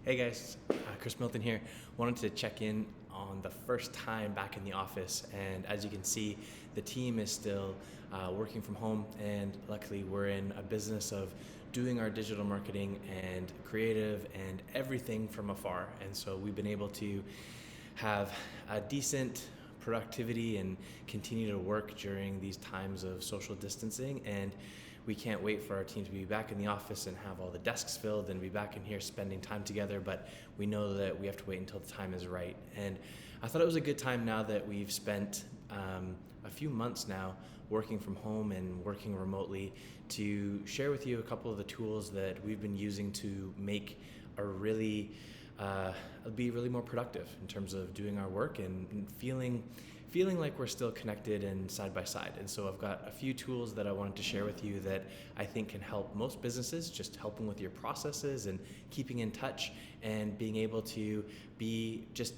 Hey guys, Chris Milton here. Wanted to check in on the first time back in the office, and as you can see, the team is still working from home, and luckily we're in a business of doing our digital marketing and creative and everything from afar, and so we've been able to have a decent productivity and continue to work during these times of social distancing. And we can't wait for our team to be back in the office and have all the desks filled and be back in here spending time together, but we know that we have to wait until the time is right. And I thought it was a good time, now that we've spent a few months now working from home and working remotely, to share with you a couple of the tools that we've been using to make a really be really more productive in terms of doing our work and feeling like we're still connected and side by side. And so I've got a few tools that I wanted to share with you that I think can help most businesses, just helping with your processes and keeping in touch and being able to be just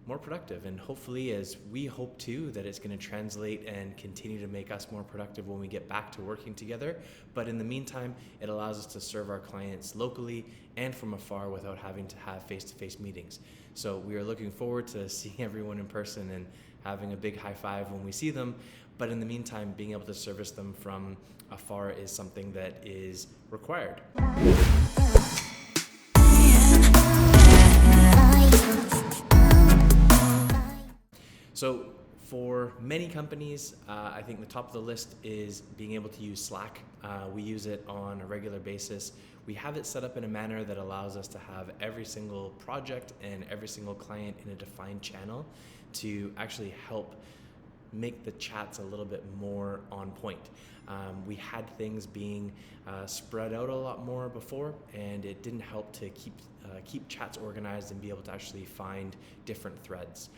more productive. And hopefully, as we hope too, that it's going to translate and continue to make us more productive when we get back to working together. But in the meantime, it allows us to serve our clients locally and from afar without having to have face-to-face meetings. So we are looking forward to seeing everyone in person and having a big high five when we see them. But in the meantime, being able to service them from afar is something that is required. So for many companies, I think the top of the list is being able to use Slack. We use it on a regular basis. We have it set up in a manner that allows us to have every single project and every single client in a defined channel to actually help make the chats a little bit more on point. We had things being spread out a lot more before, and it didn't help to keep chats organized and be able to actually find different threads.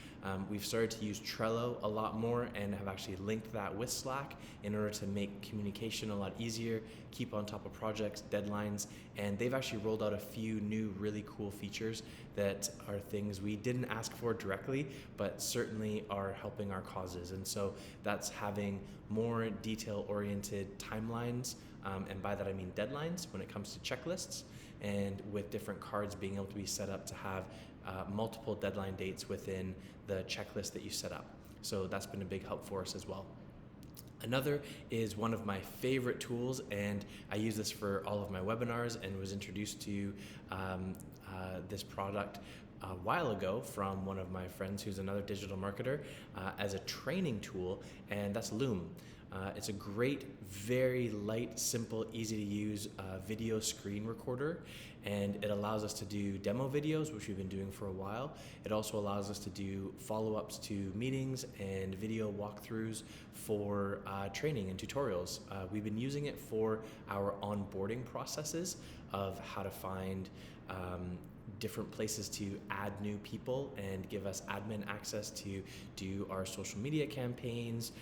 We've started to use Trello a lot more and have actually linked that with Slack in order to make communication a lot easier, keep on top of projects, deadlines, and they've actually rolled out a few new really cool features that are things we didn't ask for directly, but certainly are helping our causes. And so that's having more detail-oriented timelines, and by that I mean deadlines when it comes to checklists, and with different cards being able to be set up to have multiple deadline dates within the checklist that you set up. So that's been a big help for us as well. Another is one of my favorite tools, and I use this for all of my webinars and was introduced to this product a while ago from one of my friends who's another digital marketer as a training tool, and that's Loom. It's a great, very light, simple, easy to use video screen recorder, and it allows us to do demo videos, which we've been doing for a while. It also allows us to do follow-ups to meetings and video walkthroughs for training and tutorials. We've been using it for our onboarding processes of how to find different places to add new people and give us admin access to do our social media campaigns,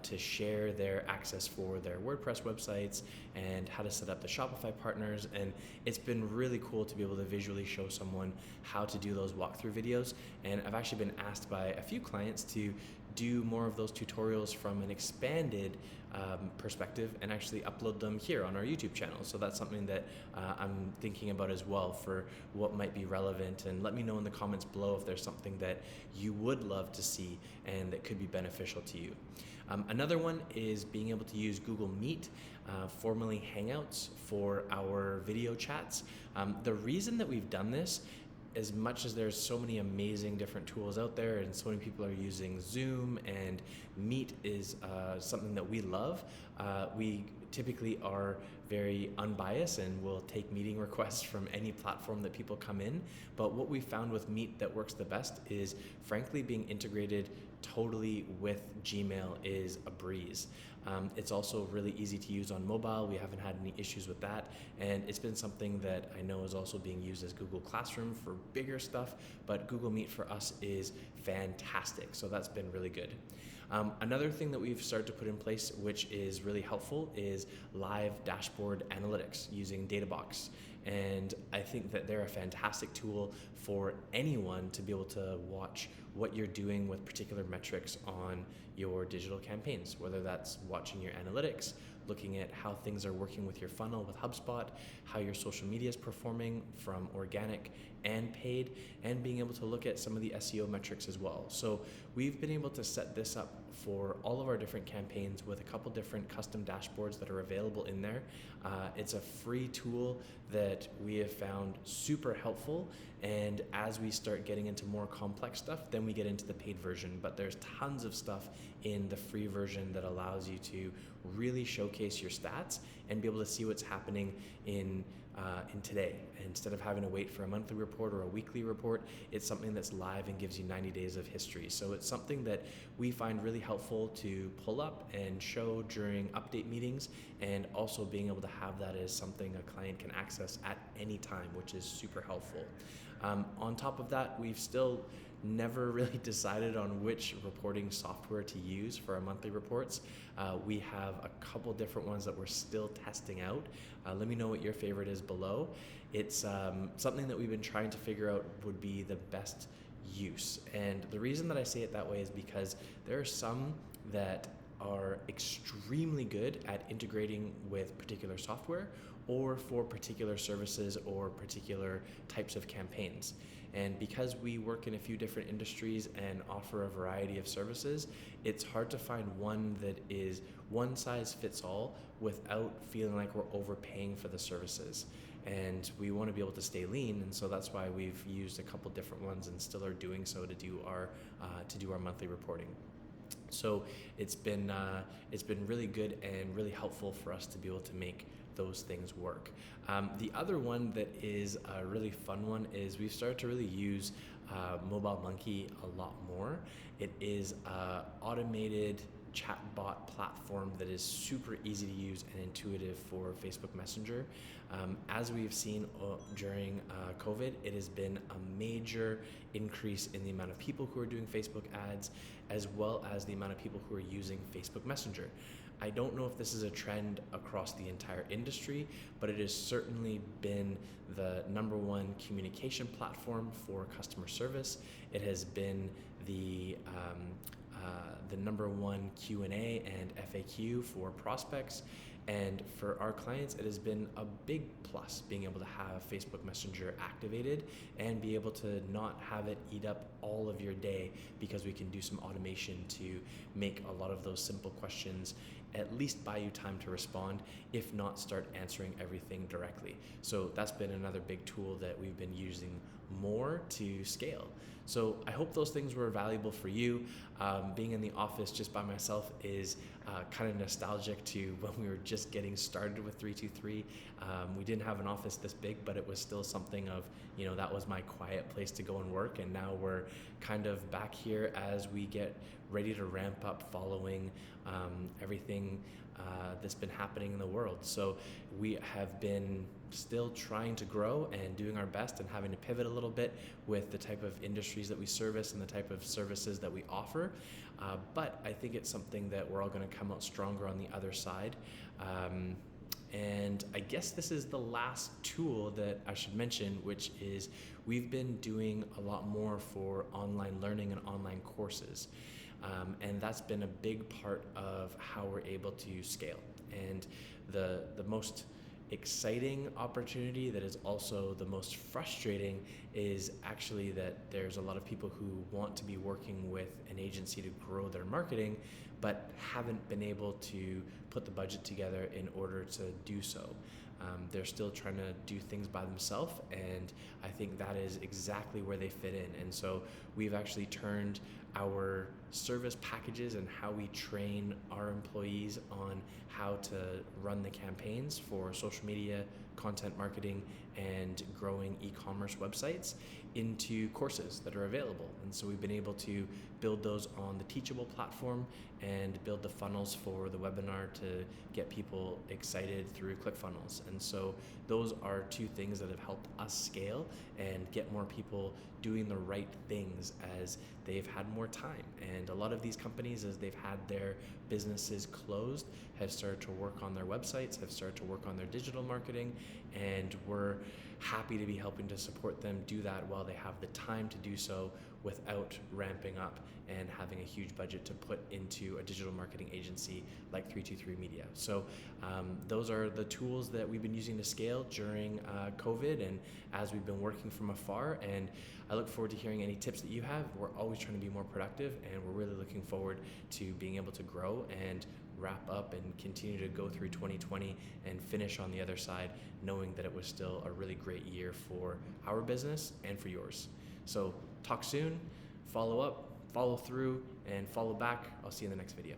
to share their access for their WordPress websites, and how to set up the Shopify partners. And it's been really cool to be able to visually show someone how to do those walkthrough videos. And I've actually been asked by a few clients to do more of those tutorials from an expanded perspective and actually upload them here on our YouTube channel. So that's something that I'm thinking about as well for what might be relevant, and let me know in the comments below if there's something that you would love to see and that could be beneficial to you. Another one is being able to use Google Meet, formerly Hangouts, for our video chats. The reason that we've done this, as much as there's so many amazing different tools out there and so many people are using Zoom, and Meet is something that we love, we typically are very unbiased and will take meeting requests from any platform that people come in. But what we found with Meet that works the best is, frankly, being integrated totally with Gmail is a breeze. It's also really easy to use on mobile. We haven't had any issues with that, and it's been something that I know is also being used as Google Classroom for bigger stuff, but Google Meet for us is fantastic, so that's been really good. Another thing that we've started to put in place, which is really helpful, is live dashboard analytics using Databox. And I think that they're a fantastic tool for anyone to be able to watch what you're doing with particular metrics on your digital campaigns, whether that's watching your analytics, looking at how things are working with your funnel with HubSpot, how your social media is performing from organic and paid, and being able to look at some of the SEO metrics as well. So we've been able to set this up for all of our different campaigns with a couple different custom dashboards that are available in there. It's a free tool that we have found super helpful, and as we start getting into more complex stuff, then we get into the paid version. But there's tons of stuff in the free version that allows you to really showcase your stats and be able to see what's happening in today. Instead of having to wait for a monthly report or a weekly report, it's something that's live and gives you 90 days of history. So it's something that we find really helpful to pull up and show during update meetings, and also being able to have that as something a client can access at any time, which is super helpful. On top of that, we've still never really decided on which reporting software to use for our monthly reports. We have a couple different ones that we're still testing out. Let me know what your favorite is below. It's something that we've been trying to figure out would be the best use. And the reason that I say it that way is because there are some that are extremely good at integrating with particular software or for particular services or particular types of campaigns. And because we work in a few different industries and offer a variety of services, it's hard to find one that is one size fits all without feeling like we're overpaying for the services. And we want to be able to stay lean, and so that's why we've used a couple different ones and still are doing so to do our monthly reporting. So it's been really good and really helpful for us to be able to make those things work. The other one that is a really fun one is we've started to really use Mobile Monkey a lot more. It is an automated chatbot platform that is super easy to use and intuitive for Facebook Messenger. As we've seen during COVID, it has been a major increase in the amount of people who are doing Facebook ads, as well as the amount of people who are using Facebook Messenger. I don't know if this is a trend across the entire industry, but it has certainly been the number one communication platform for customer service. It has been the number one Q&A and FAQ for prospects. And for our clients, it has been a big plus being able to have Facebook Messenger activated and be able to not have it eat up all of your day, because we can do some automation to make a lot of those simple questions at least buy you time to respond, if not start answering everything directly. So that's been another big tool that we've been using more to scale. So I hope those things were valuable for you. Being in the office just by myself is kind of nostalgic to when we were just getting started with 323. We didn't have an office this big, but it was still something of, that was my quiet place to go and work. And now we're kind of back here as we get ready to ramp up following everything that's been happening in the world. So we have been still trying to grow and doing our best and having to pivot a little bit with the type of industries that we service and the type of services that we offer. But I think it's something that we're all going to come out stronger on the other side. And I guess this is the last tool that I should mention, which is we've been doing a lot more for online learning and online courses. And that's been a big part of how we're able to scale. And the most exciting opportunity that is also the most frustrating is actually that there's a lot of people who want to be working with an agency to grow their marketing, but haven't been able to put the budget together in order to do so. They're still trying to do things by themselves, and I think that is exactly where they fit in. And so we've actually turned our service packages and how we train our employees on how to run the campaigns for social media, content marketing, and growing e-commerce websites into courses that are available. And so we've been able to build those on the Teachable platform and build the funnels for the webinar to get people excited through ClickFunnels. And so those are two things that have helped us scale and get more people doing the right things as they've had more time. And a lot of these companies, as they've had their businesses closed, have started to work on their websites, have started to work on their digital marketing, and we're happy to be helping to support them do that while they have the time to do so without ramping up and having a huge budget to put into a digital marketing agency like 323 Media. So those are the tools that we've been using to scale during COVID and as we've been working from afar. And I look forward to hearing any tips that you have. We're always trying to be more productive, and we're really looking forward to being able to grow and wrap up and continue to go through 2020 and finish on the other side, knowing that it was still a really great year for our business and for yours. So talk soon, follow up, follow through, and follow back. I'll see you in the next video.